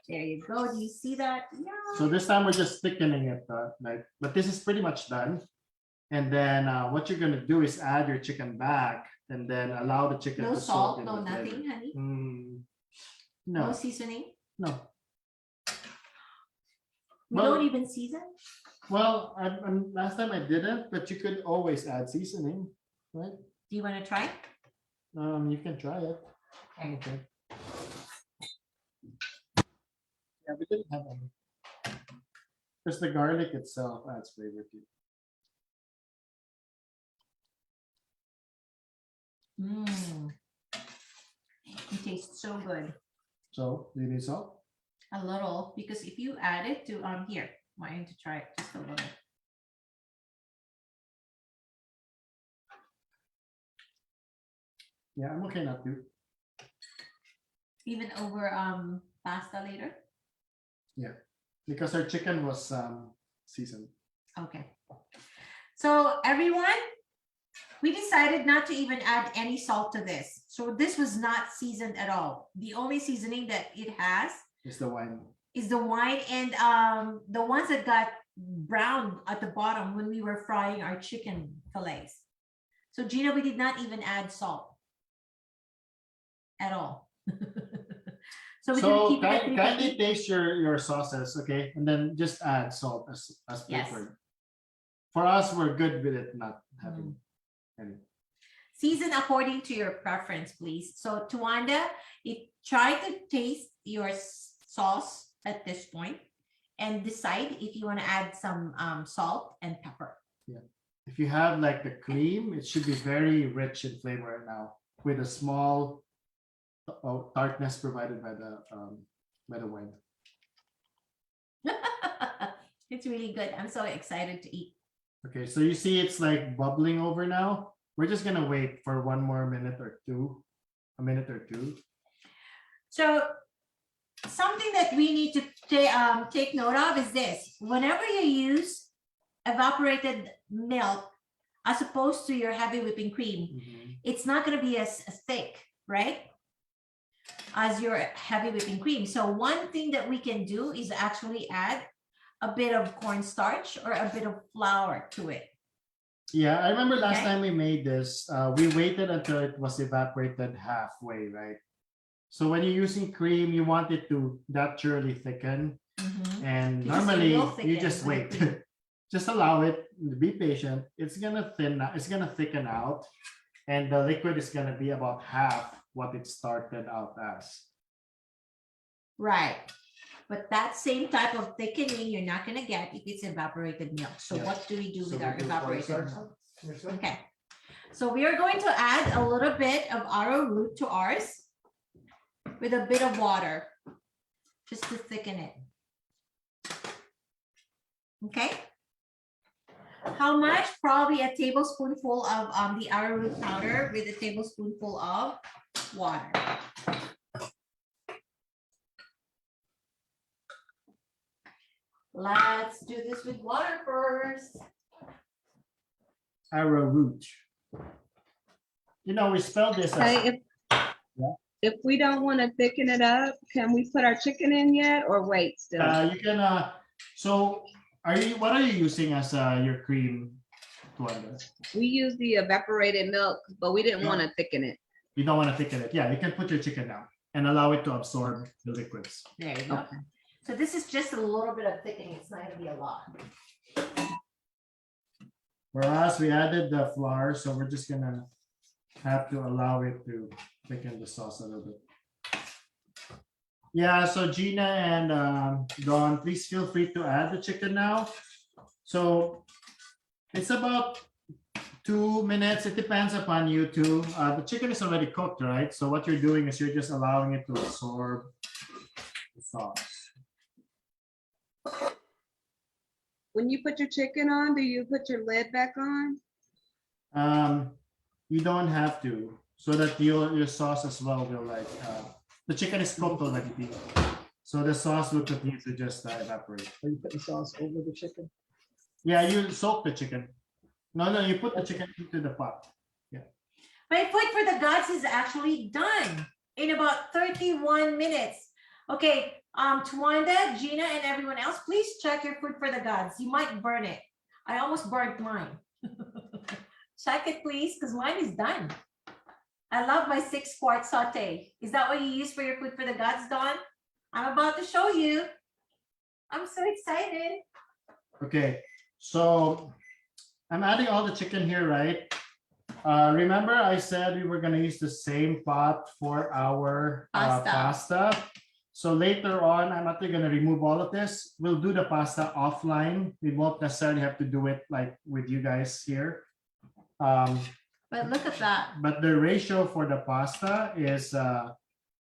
There you go. Do you see that? Yeah. So this time we're just thickening it, but this is pretty much done. And then what you're gonna do is add your chicken back, and then allow the chicken No to salt, soak in no the flavor. nothing, honey. No, No seasoning. no. We Well- don't even season. Well, last time I didn't, but you could always add seasoning, right? Do you want to try? You can try it. Okay. Yeah, we didn't have any. Because the garlic itself adds flavor too. Mmm. It tastes so good. So, do you need salt? A little, because if you add it to here, want you to try it just a little. Yeah, I'm okay not to. Even over pasta later. Because our chicken was seasoned. Okay. So everyone, we decided not to even add any salt to this. So this was not seasoned at all. The only seasoning that it has It's the wine. is the wine and the ones that got brown at the bottom when we were frying our chicken fillets. So Gina, we did not even add salt at all. So we're gonna So keep it at kindly 350. taste your sauces, okay? And then just add salt as Yes. preferred. For us, we're good with it not having any. Season according to your preference, please. So Tuanda, try to taste your sauce at this point and decide if you want to add some salt and pepper. If you have like the cream, it should be very rich in flavor right now with a small tartness provided by the wine. It's really good. I'm so excited to eat. Okay, so you see it's like bubbling over now. We're just gonna wait for 1 more minute or two, a minute or two. So something that we need to take note of is this. Whenever you use evaporated milk as opposed to your heavy whipping cream, it's not going to be as thick, right, as your heavy whipping cream. So one thing that we can do is actually add a bit of cornstarch or a bit of flour to it. Yeah, I remember last Okay. time we made this, we waited until it was evaporated halfway, right? So when you're using cream, you want it to naturally thicken. And Because it normally will you thicken just with wait. cream. Just allow it, be patient. It's gonna thicken out, and the liquid is gonna be about half what it started out as. Right. But that same type of thickening you're not going to get if it's evaporated milk. So Yeah. what do we do So with we our do evaporated cornstarch? milk? Okay. So we are going to add a little bit of arrowroot to ours with a bit of water just to thicken it. Okay. How much? Probably a tablespoonful of the arrowroot powder with a tablespoonful of water. Let's do this with water first. Arrowroot. You know, we spelled this as Okay, if we don't want to thicken it up, can we put our chicken in yet or wait still? you can so what are you using as your cream? Tuanda? We use the evaporated milk, but we didn't want to thicken it. You don't want to thicken it. Yeah, you can put your chicken down and allow it to absorb the liquids. There you go. Okay. So this is just a little bit of thickening. It's not gonna be a lot. For us, we added the flour, so we're just gonna have to allow it to thicken the sauce a little bit. Yeah, so Gina and Dawn, please feel free to add the chicken now. So it's about 2 minutes. It depends upon you too. The chicken is already cooked, right? So what you're doing is you're just allowing it to absorb the sauce. When you put your chicken on, do you put your lid back on? You don't have to, so that your sauce as well will like the chicken is cooked already, so the sauce will continue to just evaporate. Are you putting sauce over the chicken? Yeah, you soak the chicken. No, you put the chicken into the pot. My food for the gods is actually done in about 31 minutes. Okay, Twanda, Gina, and everyone else, please check your food for the gods. You might burn it. I almost burnt mine. Check it, please, because mine is done. I love my 6-quart saute. Is that what you use for your food for the gods, Dawn? I'm about to show you. I'm so excited. Okay, so I'm adding all the chicken here, right? Remember I said we were gonna use the same pot for our pasta. So later on, I'm actually gonna remove all of this. We'll do the pasta offline. We won't necessarily have to do it like with you guys here. But look at that. But the ratio for the pasta is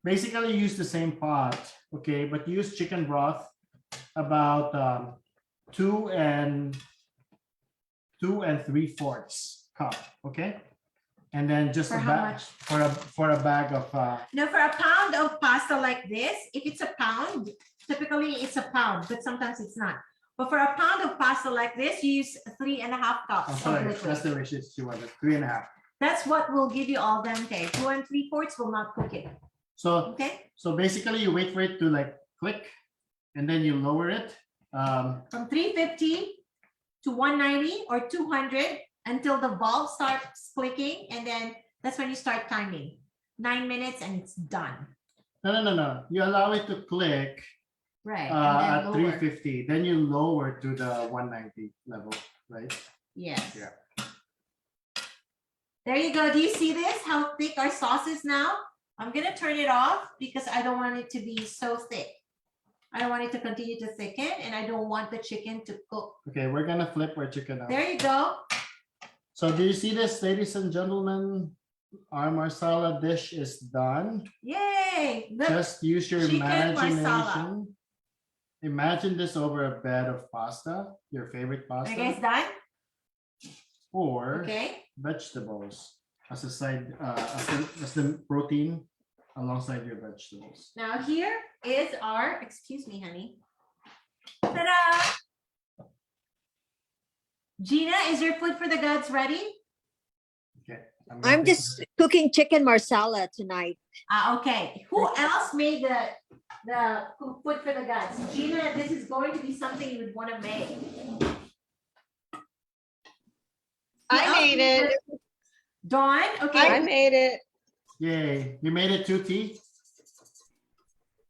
basically use the same pot, okay? But use chicken broth about 2 3/4 cup, okay? And then just For a how bag much? for a bag of Now, for a pound of pasta like this, if it's a pound, typically it's a pound, but sometimes it's not. But for a pound of pasta like this, you use 3.5 cups I'm of sorry, liquid. that's the ratio you wanted, 3.5. That's what will give you al dente. 2 3/4 will not cook it. So Okay, so basically you wait for it to like click and then you lower it. from 350 to 190 or 200 until the valve starts clicking, and then that's when you start timing. 9 minutes and it's done. No. You allow it to click Right. at and then lower. 350, then you lower to the 190 level, right? Yes. Yeah. There you go. Do you see this? How thick our sauce is now? I'm gonna turn it off because I don't want it to be so thick. I don't want it to continue to thicken, and I don't want the chicken to cook. Okay, we're gonna flip our chicken out. There you go. So do you see this, ladies and gentlemen? Our Marsala dish is done. Yay! Look, Just use your chicken imagination. Marsala. Imagine this over a bed of pasta, your favorite are you pasta, guys done? or Okay. vegetables as a side, as the protein alongside your vegetables. Now here is our, excuse me, honey. Ta-da! Gina, is your food for the gods ready? Okay. I'm gonna just cooking chicken marsala tonight. Okay. Who else made the food for the gods? Gina, this is going to be something you would want to make. I made it. Dawn, I okay. made it. Yay! You made it 2T.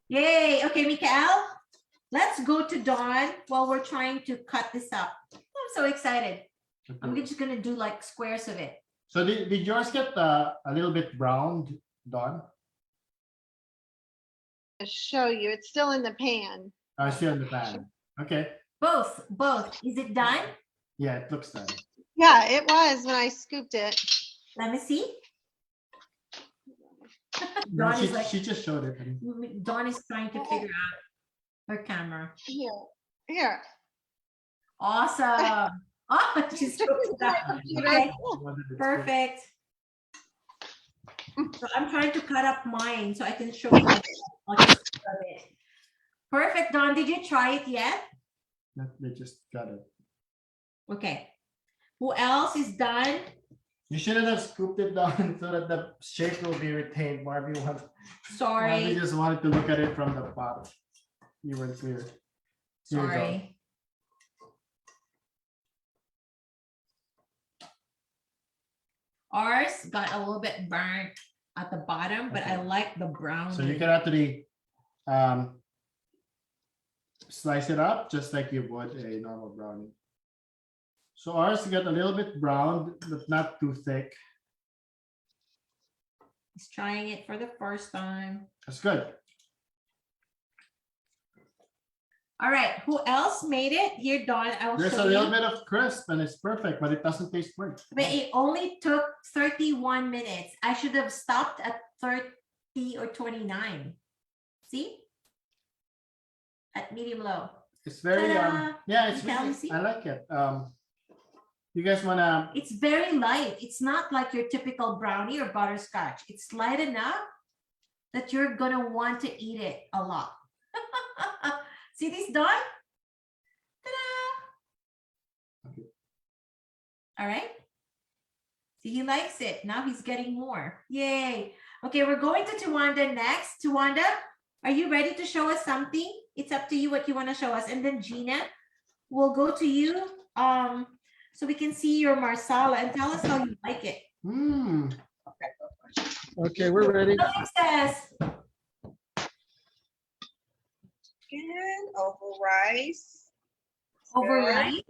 Yay. Okay, Mikael, let's go to Dawn while we're trying to cut this up. I'm so excited. I'm just gonna do like squares of it. So did yours get a little bit browned, Dawn? I'll show you. It's still in the pan. I see on the pan. Okay. Both. Is it done? Yeah, it looks done. Yeah, it was when I scooped it. Let me see. No, Dawn is like, she just showed it. honey. Dawn is trying to figure out her camera. Here. Awesome. Oh, she's so excited. Okay, perfect. So I'm trying to cut up mine so I can show you. I'll just cut it. Perfect, Dawn. Did you try it yet? No, they just got it. Okay. Who else is done? You shouldn't have scooped it down so that the shape will be retained. Marvin Sorry. just wanted to look at it from the pot. You weren't clear. Here you go. Sorry. Ours got a little bit burnt at the bottom, but I Okay. like the brown. So you can actually slice it up just like you would a normal brownie. So ours got a little bit brown, but not too thick. He's trying it for the first time. That's good. All right, who else made it? Here, Dawn, I will There's show a little you. bit of crisp and it's perfect, but it doesn't taste burnt. But it only took 31 minutes. I should have stopped at 30 or 29. See? At medium low. It's very Ta-da! yeah, it's You can really, see? I like it. You guys wanna It's very light. It's not like your typical brownie or butterscotch. It's light enough that you're gonna want to eat it a lot. See this, Dawn? Ta-da! Okay. All right. See, he likes it. Now he's getting more. Yay. Okay, we're going to Tawanda next. Tawanda, are you ready to show us something? It's up to you what you want to show us. And then Gina, we'll go to you so we can see your Marsala and tell us how you like it. Okay, we're ready. Says, And over rice. over Good. rice?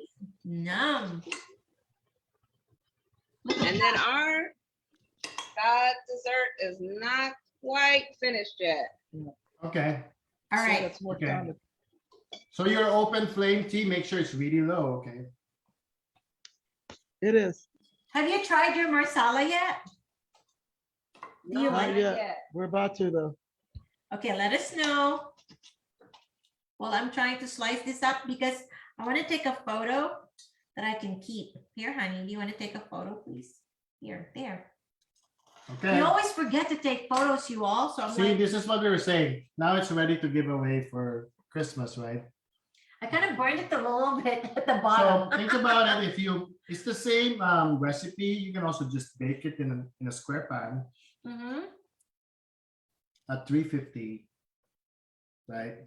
Yum. And then our dessert is not quite finished yet. okay. All So right. that's more Okay. time to- So your open flame tea, make sure it's really low, okay? It is. Have you tried your Marsala yet? Do you No, like Not it? yet. We're about to though. Okay, let us know. Well, I'm trying to slice this up because I want to take a photo that I can keep. Here, honey, do you want to take a photo, please? Here, there. Okay. We always forget to take photos, you all. So I'm See, like, this is what we were saying. Now it's ready to give away for Christmas, right? I kind of burned it a little bit at the So bottom. think about it. If it's the same recipe, you can also just bake it in a square pan Mhm. at 350, right?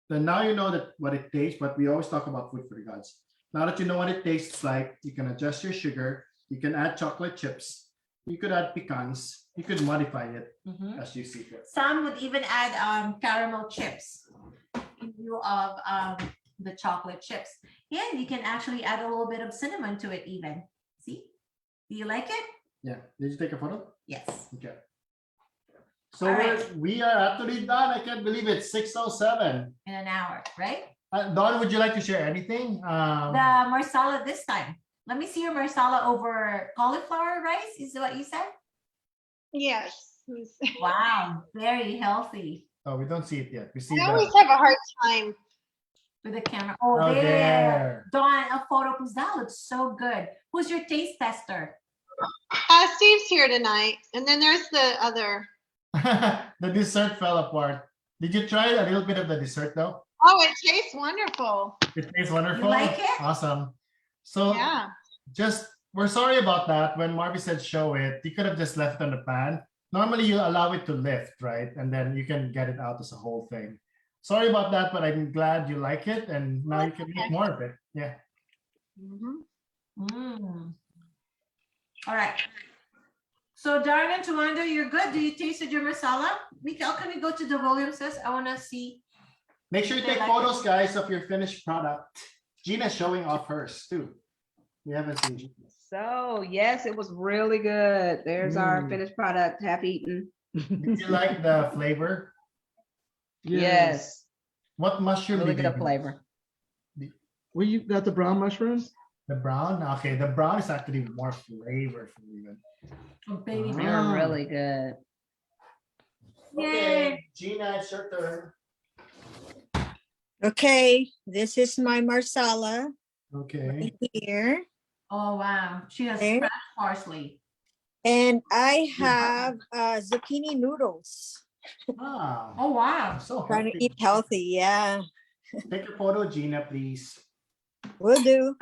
Then now you know that what it tastes, but we always talk about food for the gods. Now that you know what it tastes like, you can adjust your sugar, you can add chocolate chips, you could add pecans, you could modify it Mhm. as you see fit. Some would even add caramel chips in lieu of the chocolate chips. And you can actually add a little bit of cinnamon to it even. See? Do you like it? Yeah. Did you take a photo? Yes. Okay. So All right. we are actually done. I can't believe it. 6:07. In an hour, right? Dawn, would you like to share anything? The Marsala this time. Let me see your Marsala over cauliflower rice. Is what you said? Yes. Wow, very healthy Oh, we don't see it yet. We see I always the. have a hard time. with the camera. Oh, Oh, there. there. Dawn, a photo, because that looks so good. Who's your taste tester? Steve's here tonight, and then there's the other. The dessert fell apart. Did you try a little bit of the dessert though? Oh, it tastes wonderful. It tastes wonderful. like it? Awesome. So Yeah. just we're sorry about that. When Marby said show it, you could have just left it on the pan. Normally you allow it to lift, right? And then you can get it out as a whole thing. Sorry about that, but I'm glad you like it, and now you can Okay. make more of it. Yeah. Mhm. Mm. All right. So Darren and Tawanda, you're good. Do you tasted your masala? Mikael, can we go to the Williamses? I want to see. Make sure you They take like photos, guys, of your finished product. Gina's showing off hers too. We haven't seen. So yes, it was really good. There's our Mm. finished product, half eaten. Did you like the flavor? Yes, What mushroom really did you good use? flavor. Well, you got the brown mushrooms? The brown? Okay, the brown is actually more flavorful even. Oh, baby. Ah. They're really good. Okay, Gina, it's your turn. Okay, this is my Marsala Okay. right here. Oh, wow. She has Okay. fresh parsley. And I have zucchini noodles. Ah, Oh, wow. so Trying to healthy. eat healthy. Yeah, Take a photo, Gina, please. will do.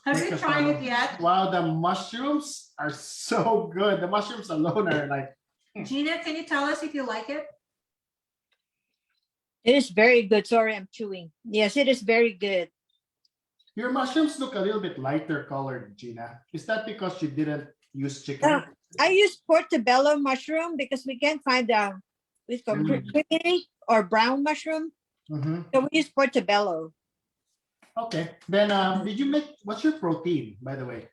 Have Take you a tried photo. it yet? Wow, the mushrooms are so good. The mushrooms alone are like, Gina, can you tell us if you like it? It is very good. Sorry, I'm chewing. Yes, it is very good. Your mushrooms look a little bit lighter colored, Gina. Is that because you didn't use chicken? I use portobello mushroom because we can't find with creamy or brown mushroom. Mhm. So we use portobello. Okay. Then did you make what's your protein, by the way?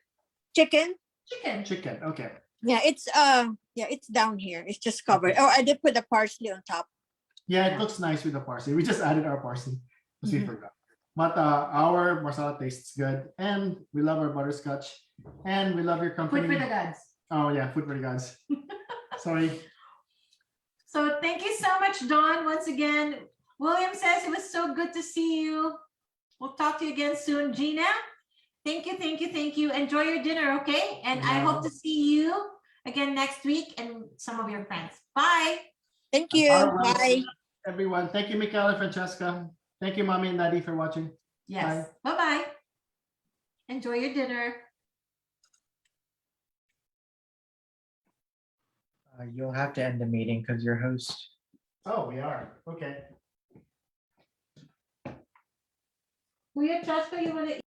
Chicken. Chicken. Chicken. Okay. Yeah, it's down here. It's just covered. Oh, I did put the parsley on top. Yeah, it looks nice with the parsley. We just added our parsley because we Mhm. forgot. But our marsala tastes good, and we love our butterscotch, and we love your Food company. for the gods. Oh yeah, food for the gods. Sorry. So thank you so much, Dawn. Once again, William says it was so good to see you. We'll talk to you again soon. Gina, thank you, thank you, thank you. Enjoy your dinner, okay? And I hope to see you again next week and some of your friends. Bye. Thank you. All right, Bye. everyone. Thank you, Michaela and Francesca. Thank you, Mommy and Daddy, for watching. Yes. Bye-bye. Enjoy your dinner. You'll have to end the meeting because you're host. Oh, we are. Okay. Kuya Chaska, you want to